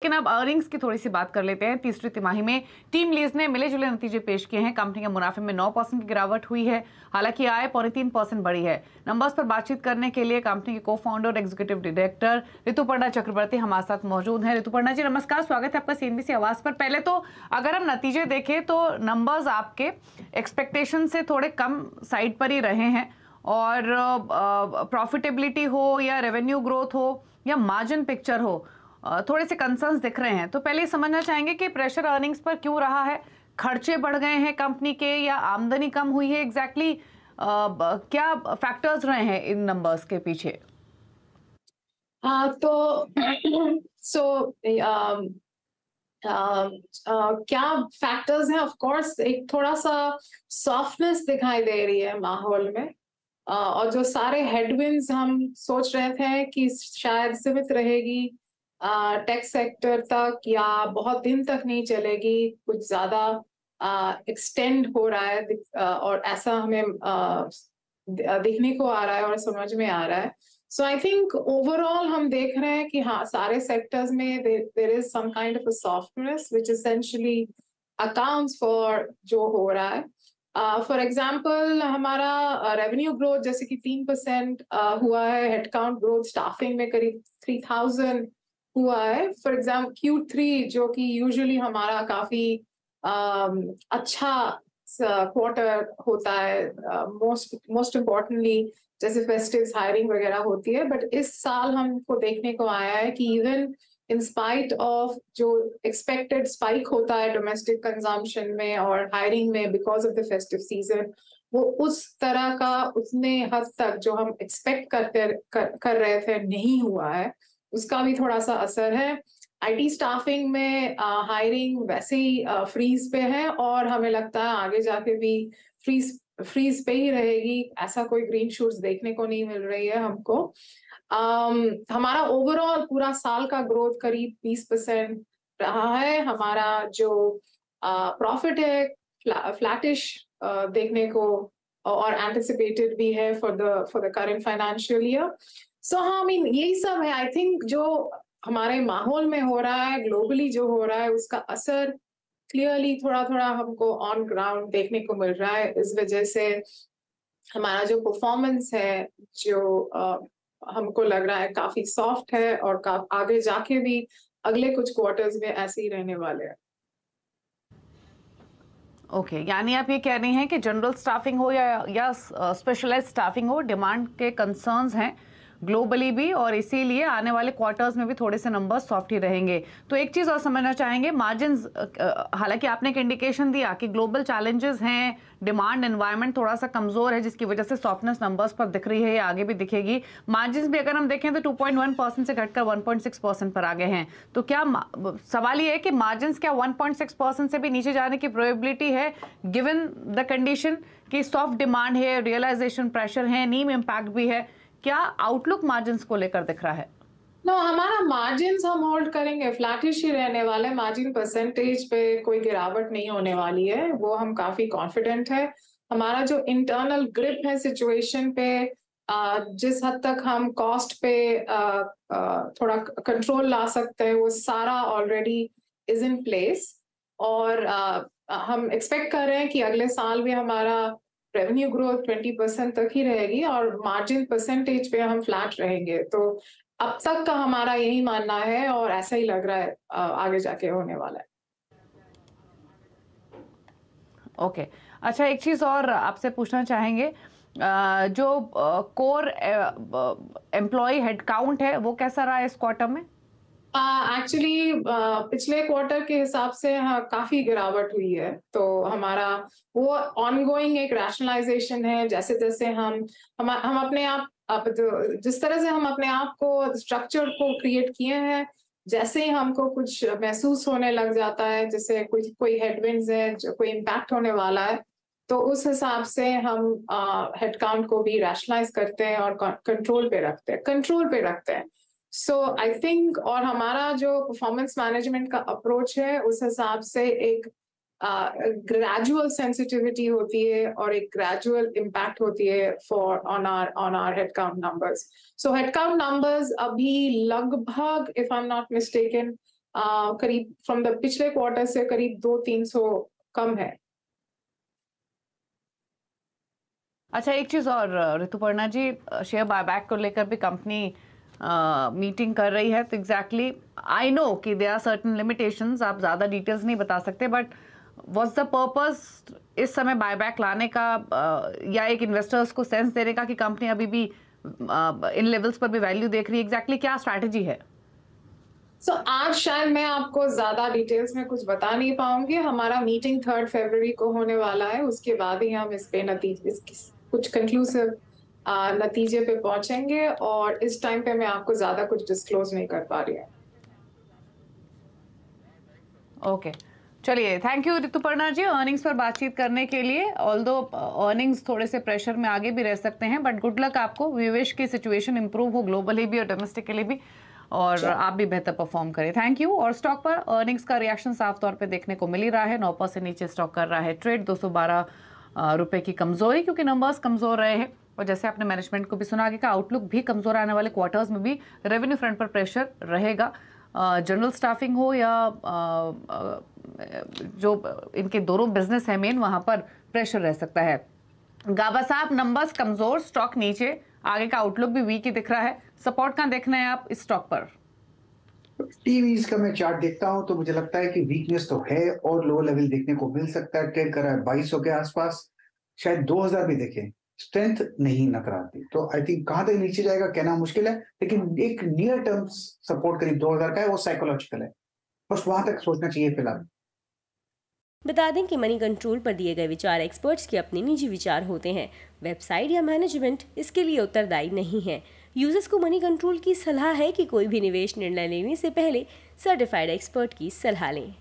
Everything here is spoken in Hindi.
लेकिन अब अर्निंग्स की थोड़ी सी बात कर लेते हैं। तीसरी तिमाही में टीम लीज ने मिले जुले नतीजे पेश किए हैं। कंपनी के मुनाफे में 9% की गिरावट हुई है, हालांकि आय 3% बढ़ी है। नंबर्स पर बातचीत करने के लिए कंपनी के को फाउंडर और एग्जीक्यूटिव डायरेक्टर ऋतुपर्णा चक्रवर्ती हमारे साथ मौजूद हैं। ऋतुपर्णा जी नमस्कार, स्वागत है आपका सीएनबीसी आवाज पर। पहले तो अगर हम नतीजे देखें तो नंबर्स आपके एक्सपेक्टेशन से थोड़े कम साइड पर ही रहे हैं, और प्रॉफिटेबिलिटी हो या रेवेन्यू ग्रोथ हो या मार्जिन पिक्चर हो, थोड़े से कंसर्न्स दिख रहे हैं। तो पहले समझना चाहेंगे कि प्रेशर अर्निंग्स पर क्यों रहा है, खर्चे बढ़ गए हैं कंपनी के या आमदनी कम हुई है, एग्जैक्टली क्या फैक्टर्स रहे हैं इन नंबर्स के पीछे? तो सो क्या फैक्टर्स हैं? ऑफ कोर्स एक थोड़ा सा सॉफ्टनेस दिखाई दे रही है माहौल में। और जो सारे हेडविंड्स हम सोच रहे थे कि शायद सीमित रहेगी टेक सेक्टर तक या बहुत दिन तक नहीं चलेगी, कुछ ज्यादा एक्सटेंड हो रहा है। और ऐसा हमें दिखने को आ रहा है और समझ में आ रहा है। सो आई थिंक ओवरऑल हम देख रहे हैं कि हाँ, सारे सेक्टर्स में there is some kind of a softness which essentially accounts for जो हो रहा है। फॉर एग्जाम्पल हमारा रेवेन्यू ग्रोथ जैसे कि 3% हुआ है। हेडकाउंट ग्रोथ स्टाफिंग में करीब 3000 हुआ है। फॉर एग्जाम्पल Q3 जो कि यूजुअली हमारा काफी अच्छा क्वार्टर होता है, मोस्ट इम्पोर्टेंटली जैसे फेस्टिव हायरिंग वगैरह होती है, बट इस साल हमको देखने को आया है कि इवन इन स्पाइट ऑफ जो एक्सपेक्टेड स्पाइक होता है डोमेस्टिक कंजम्पशन में और हायरिंग में because of the festive season, वो उस तरह का उतने हद तक जो हम एक्सपेक्ट कर रहे थे नहीं हुआ है। उसका भी थोड़ा सा असर है। आईटी स्टाफिंग में हायरिंग वैसे ही फ्रीज पे है और हमें लगता है आगे जाके भी फ्रीज पे ही रहेगी। ऐसा कोई ग्रीन शूट्स देखने को नहीं मिल रही है हमको। हमारा ओवरऑल पूरा साल का ग्रोथ करीब 20% रहा है। हमारा जो प्रॉफिट है फ्लैटिश देखने को और एंटिसिपेटेड भी है for the current financial year. So हाँ, आई मीन यही सब है। आई थिंक जो हमारे माहौल में हो रहा है, ग्लोबली जो हो रहा है, उसका असर क्लियरली थोड़ा थोड़ा हमको ऑन ग्राउंड देखने को मिल रहा है। इस वजह से हमारा जो परफॉर्मेंस है जो हमको लग रहा है काफी सॉफ्ट है और आगे जाके भी अगले कुछ क्वार्टर्स में ऐसे ही रहने वाले हैं। ओके, यानी आप ये कह रही हैं कि जनरल स्टाफिंग हो या स्पेशलाइज स्टाफिंग हो, डिमांड के कंसर्न्स हैं ग्लोबली भी, और इसीलिए आने वाले क्वार्टर्स में भी थोड़े से नंबर्स सॉफ्ट ही रहेंगे। तो एक चीज़ और समझना चाहेंगे, मार्जिन्स, हालांकि आपने एक इंडिकेशन दिया कि ग्लोबल चैलेंजेस हैं, डिमांड एनवायरनमेंट थोड़ा सा कमजोर है, जिसकी वजह से सॉफ्टनेस नंबर्स पर दिख रही है, या आगे भी दिखेगी। मार्जिन्स भी अगर हम देखें तो 2.1% से घटकर 1.6% पर आ गए हैं। तो क्या सवाल ये है कि मार्जिन्स क्या 1.6% से भी नीचे जाने की प्रोबेबिलिटी है, गिवन द कंडीशन कि सॉफ्ट डिमांड है, रियलाइजेशन प्रेशर है, नीम इम्पैक्ट भी है? क्या आउटलुक मार्जिन्स को लेकर दिख रहा है? नो, हमारा मार्जिन हम होल्ड करेंगे, फ्लैटिश ही रहने वाले। मार्जिन परसेंटेज पे कोई गिरावट नहीं होने वाली है, वो हम काफी कॉन्फिडेंट है। हमारा जो इंटरनल ग्रिप है सिचुएशन पे, जिस हद तक हम कॉस्ट पे थोड़ा कंट्रोल ला सकते हैं, वो सारा ऑलरेडी इज इन प्लेस। और हम एक्सपेक्ट कर रहे हैं कि अगले साल भी हमारा रेवेन्यू ग्रोथ 20% तक ही रहेगी और मार्जिन परसेंटेज पे हम फ्लैट रहेंगे। तो अब तक का हमारा यही मानना है और ऐसा ही लग रहा है आगे जाके होने वाला है। ओके, अच्छा, एक चीज और आपसे पूछना चाहेंगे, जो कोर एम्प्लॉय हेडकाउंट है वो कैसा रहा इस क्वार्टर में? एक्चुअली पिछले क्वार्टर के हिसाब से हाँ, काफी गिरावट हुई है। तो हमारा वो ऑनगोइंग एक रैशनलाइजेशन है। जैसे जैसे हम अपने आप जिस तरह से हम अपने आप को स्ट्रक्चर को क्रिएट किए हैं, जैसे ही हमको कुछ महसूस होने लग जाता है, जैसे कोई हेडविंड्स है, जो कोई इम्पैक्ट होने वाला है, तो उस हिसाब से हम हेडकाउंट को भी रैशनलाइज करते हैं और कंट्रोल पे रखते हैं। सो आई थिंक, और हमारा जो परफॉर्मेंस मैनेजमेंट का अप्रोच है, उस हिसाब से एक ग्रेजुअल सेंसिटिविटी होती है और एक ग्रेजुअल इम्पैक्ट होती है for on our headcount numbers. So headcount numbers अभी लगभग, if I am not mistaken, करीब फ्रॉम द पिछले क्वार्टर से करीब 200-300 कम है। अच्छा, एक चीज़ और ऋतुपर्णा जी, शेयर बायबैक को लेकर भी कंपनी मीटिंग कर रही है, तो एग्जैक्टली आई नो कि देयर आर सर्टेन लिमिटेशंस, आप ज़्यादा डिटेल्स नहीं बता सकते, बट व्हाट्स द पर्पस इस समय बायबैक लाने का, या एक इन्वेस्टर्स को सेंस देने का कि कंपनी अभी भी इन लेवल्स पर भी वैल्यू देख रही है, एग्जैक्टली क्या स्ट्रैटेजी है? आज शायद मैं आपको ज्यादा डिटेल्स में कुछ बता नहीं पाऊंगी। हमारा मीटिंग 3 फरवरी को होने वाला है, उसके बाद ही हम इस पे कुछ कंक्लूसिव नतीजे पे पहुंचेंगे, और इस टाइम पे मैं आपको ज्यादा कुछ डिस्क्लोज नहीं कर पा रही हूँ। ओके, चलिए, thank you Rituparna ji earnings पर बातचीत करने के लिए। ऑल्दो अर्निंग्स थोड़े से प्रेशर में आगे भी रह सकते हैं, बट गुड लक आपको। वी विश की सिचुएशन इंप्रूव हो ग्लोबली भी और डोमेस्टिकली भी, और आप भी बेहतर परफॉर्म करें। Thank you. और स्टॉक पर अर्निंग्स का रिएक्शन साफ तौर पे देखने को मिल ही रहा है। 9% से नीचे स्टॉक कर रहा है ट्रेड। 212 रुपए की कमजोरी, क्योंकि नंबर्स कमजोर रहे हैं, और जैसे आपने मैनेजमेंट को भी सुना, आगे का आउटलुक भी कमजोर, आने वाले क्वार्टर्स में भी रेवेन्यू फ्रंट पर प्रेशर रहेगा। जनरल स्टाफिंग हो या जो इनके दोनों बिजनेस है मेन, वहां पर प्रेशर रह सकता है। गाबा साहब, नंबर्स कमजोर, स्टॉक नीचे, आगे का आउटलुक भी वीक ही दिख रहा है। सपोर्ट कहां देखना है आप इस स्टॉक पर? टीवीज का मैं चार्ट देखता हूं तो मुझे लगता है कि वीकनेस तो है और लो लेवल देखने को मिल सकता है। ट्रेड कर रहा है 2200 के आसपास, शायद 2000 भी देखें, स्ट्रेंथ नहीं नजर आती। तो आई थिंक कहां तक नीचे जाएगा कहना मुश्किल है, लेकिन एक नियर टर्म सपोर्ट करीब 2000 का है, वो साइकोलॉजिकल है, बस वहां तक सोचना चाहिए फिलहाल। बता दें कि मनी कंट्रोल पर दिए गए विचार एक्सपर्ट्स के अपने निजी विचार होते हैं। वेबसाइट या मैनेजमेंट इसके लिए उत्तरदायी नहीं है। यूजर्स को मनी कंट्रोल की सलाह है कि कोई भी निवेश निर्णय लेने से पहले सर्टिफाइड एक्सपर्ट की सलाह लें।